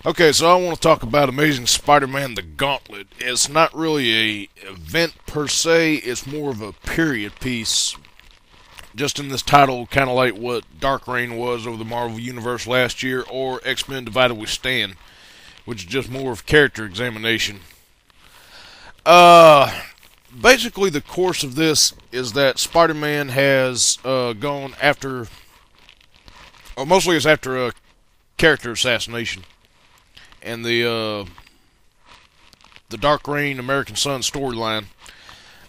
Okay, so I want to talk about Amazing Spider-Man The Gauntlet. It's not really a event per se, it's more of a period piece. Just in this title, kind of like what Dark Reign was over the Marvel Universe last year, or X-Men Divided We Stand, which is just more of character examination. Uh, Basically the course of this is that Spider-Man has gone after, or mostly it's after a character assassination. And the Dark Reign American Sun storyline,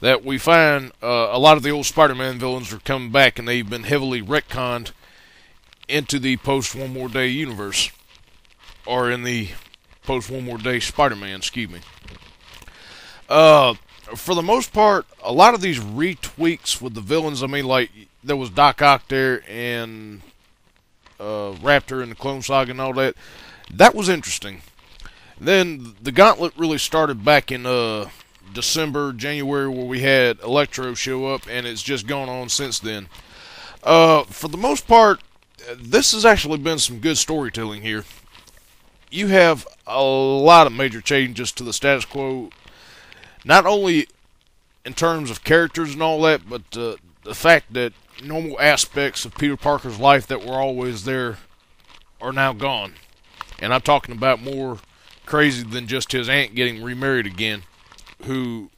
that we find a lot of the old Spider-Man villains are coming back, and they've been heavily retconned into the post One More Day universe, or in the post One More Day Spider-Man, excuse me. For the most part, a lot of these retweaks with the villains, I mean, like, there was Doc Ock there, and Raptor and the Clone Saga and all that. That was interesting. Then the Gauntlet really started back in December, January, where we had Electro show up, and it's just gone on since then. For the most part, this has actually been some good storytelling here. You have a lot of major changes to the status quo, not only in terms of characters and all that, but the fact that normal aspects of Peter Parker's life that were always there are now gone. And I'm talking about more crazy than just his aunt getting remarried again, who,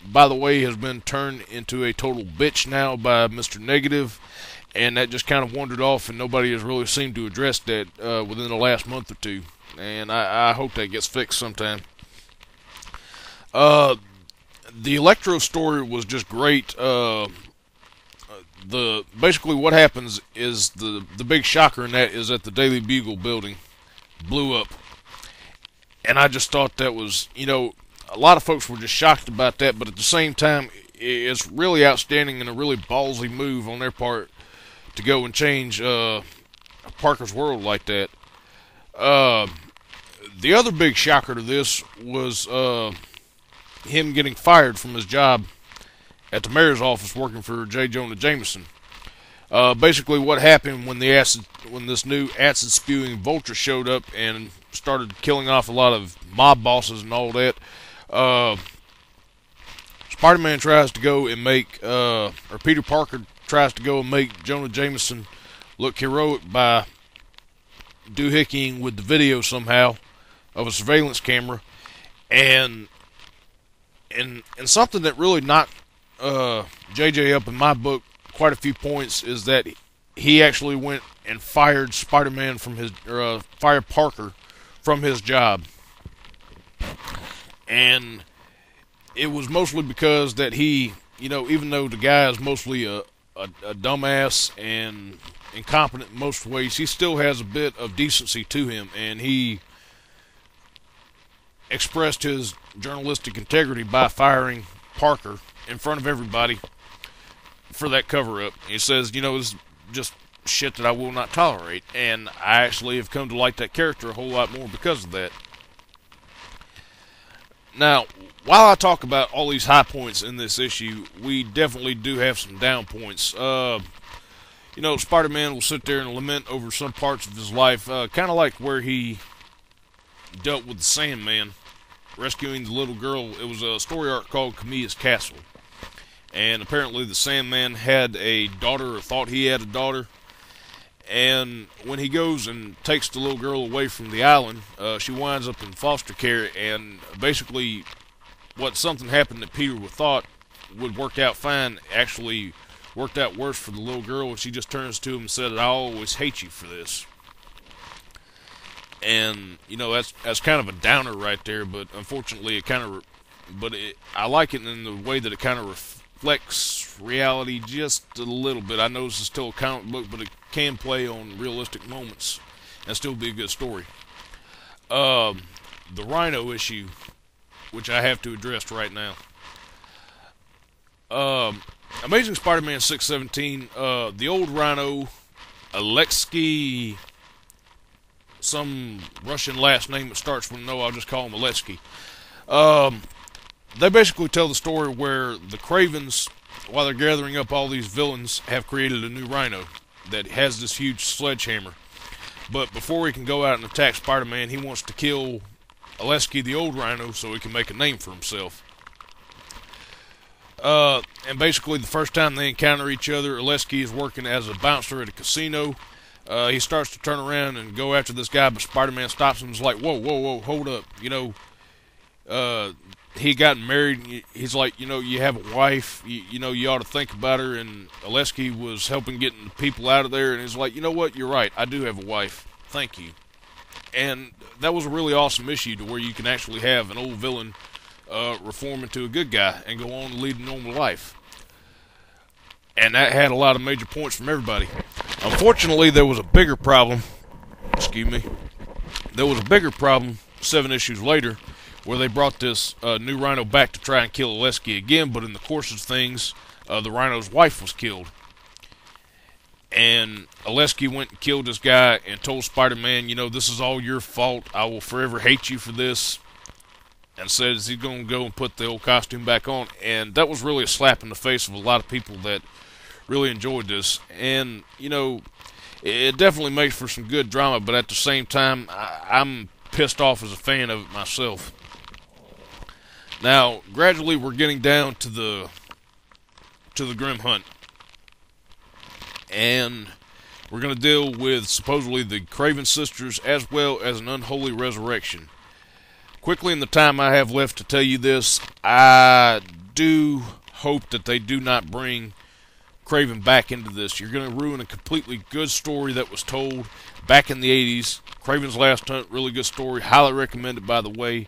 by the way, has been turned into a total bitch now by Mr. Negative, and that just kind of wandered off, and nobody has really seemed to address that within the last month or two. And I hope that gets fixed sometime. The Electro story was just great. Basically what happens is the big shocker in that is that the Daily Bugle building blew up. And I just thought that was, a lot of folks were just shocked about that, but at the same time, it's really outstanding and a really ballsy move on their part to go and change Parker's world like that. The other big shocker to this was him getting fired from his job at the mayor's office working for J. Jonah Jameson. Basically, what happened when this new acid-spewing vulture showed up and started killing off a lot of mob bosses and all that, Spider-Man tries to go and make, or Peter Parker tries to go and make Jonah Jameson look heroic by doohickying with the video somehow of a surveillance camera, and something that really knocked JJ up in my book quite a few points is that he actually went and fired Spider-Man from his, fired Parker from his job. And it was mostly because that he, even though the guy is mostly a dumbass and incompetent in most ways, he still has a bit of decency to him, and he expressed his journalistic integrity by firing Parker in front of everybody for that cover-up. He says, this is just shit that I will not tolerate, and I actually have come to like that character a whole lot more because of that. Now, while I talk about all these high points in this issue, we definitely do have some down points. Spider-Man will sit there and lament over some parts of his life, kind of like where he dealt with the Sandman, rescuing the little girl. It was a story arc called Kamiya's Castle. And apparently the Sandman had a daughter, or thought he had a daughter. And when he goes and takes the little girl away from the island, she winds up in foster care. And basically, something happened that Peter thought would work out fine actually worked out worse for the little girl. And she just turns to him and said, "I always hate you for this." And that's kind of a downer right there. But unfortunately, I like it in the way that it kind of reflects reality just a little bit. I know this is still a comic book, but it can play on realistic moments and still be a good story. The Rhino issue, which I have to address right now. Amazing Spider-Man 617, the old Rhino, Alexei, some Russian last name that starts with no, I'll just call him Alexei. They basically tell the story where the Cravens, while they're gathering up all these villains, have created a new Rhino that has this huge sledgehammer. But before he can go out and attack Spider-Man, he wants to kill Oleski, the old Rhino, so he can make a name for himself. And basically, the first time they encounter each other, Oleski is working as a bouncer at a casino. He starts to turn around and go after this guy, but Spider-Man stops him and is like, whoa, whoa, whoa, hold up. You know, he got married. He's like, you know, you have a wife. You know, you ought to think about her. And Oleski was helping getting the people out of there. And he's like, you know what? You're right. I do have a wife. Thank you. And that was a really awesome issue to where you can actually have an old villain reform into a good guy and go on to lead a normal life. And that had a lot of major points from everybody. Unfortunately, there was a bigger problem. Excuse me. There was a bigger problem 7 issues later, where they brought this new Rhino back to try and kill Oleski again, but in the course of things, the Rhino's wife was killed. And Oleski went and killed this guy and told Spider-Man, you know, this is all your fault. I will forever hate you for this. And says he's going to go and put the old costume back on. And that was really a slap in the face of a lot of people that really enjoyed this. And, you know, it definitely makes for some good drama, but at the same time, I'm pissed off as a fan of it myself. Now, gradually we're getting down to the Grim Hunt. And we're going to deal with supposedly the Craven sisters as well as an unholy resurrection. Quickly in the time I have left to tell you this, I do hope that they do not bring Craven back into this. You're going to ruin a completely good story that was told back in the 80s. Craven's Last Hunt, really good story. Highly recommended, by the way.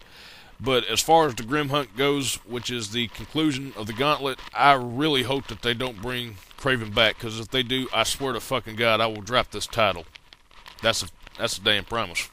But as far as the Grim Hunt goes, which is the conclusion of the Gauntlet, I really hope that they don't bring Craven back, because if they do, I swear to fucking God, I will drop this title. That's a damn promise.